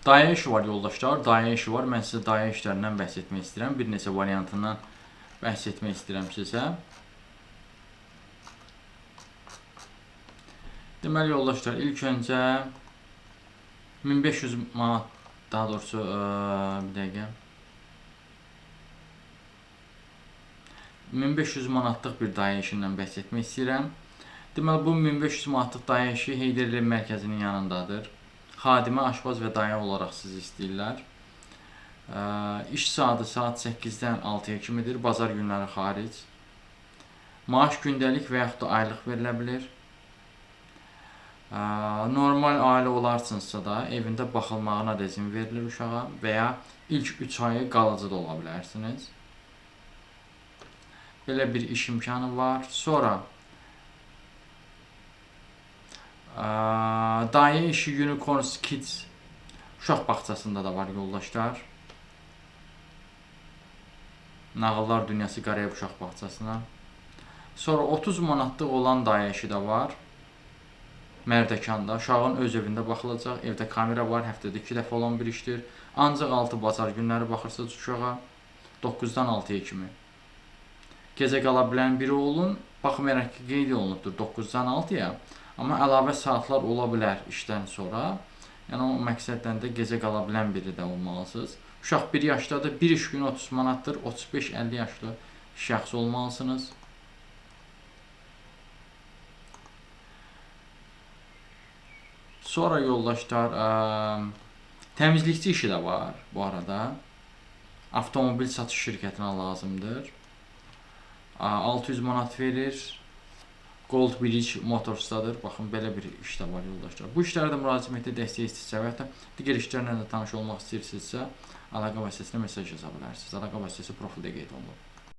Dayə işi var yoldaşlar, dayə işi var. Mən sizə dayə işlərindən bəhs etmək istəyirəm. Bir neçə variantından bəhs etmək istəyirəm sizə. Deməli yoldaşlar, ilk öncə 1500 manat, daha doğrusu bir dəqiqə. 1500 manatlıq bir dayə işindən bəhs etmək istəyirəm. Deməli, bu 1500 manatlıq dayə işi Heydər Əliyev mərkəzinin yanındadır. Xadimə, aşpaz və dayə olaraq sizi istəyirlər. İş saatı saat 8-dən 6-ya kimidir. Bazar günləri xaric. Maaş gündəlik və yaxud da aylıq verilə bilir. Normal ailə olarsınızsa da evində baxılmağına da izin verilir uşağa və ya ilk 3 ayı qalıcı da ola bilərsiniz. Belə bir iş imkanı var. Sonra dayə işi Unicorns Kids uşaq bağçasında da var yoldaşlar. Nağıllar Dünyası Qarayev uşaq bağçasına. Sonra 30 manatlıq olan dayə işi də var. Mərdəkanda uşağın öz evində baxılacaq. Evdə kamera var, həftədə 2 dəfə olan bir işdir. Ancaq 6 bazar günləri baxırsınız uşağa 9-dan 6-ya kimi. Gecə qala bilən biri olun. Baxmayaraq ki, qeyd olunubdur 9-dan 6-ya. Amma əlavə saatlar ola bilər işdən sonra. Yəni o məqsəddən də gecə qala bilən biri də olmalısınız. Uşaq 1 yaşdadır, bir iş günü 30 manatdır, 35-50 yaşlı şəxs olmalısınız. Sonra yoldaşlar, təmizlikçi işi də var bu arada. Avtomobil satış şirkətinə lazımdır. 600 manat verir. Gold Bridge Motors'dadır. Baxın, belə bir iş də var yoldaşlar. Bu işlərdə müraciətdə dəstək istəyirsə və ya digər işlərlə də tanış olmaq istəyirsinizsə, əlaqə vasitəsilə mesaj yaza bilərsiniz. Əlaqə vasitəsi profildə qeyd olunur.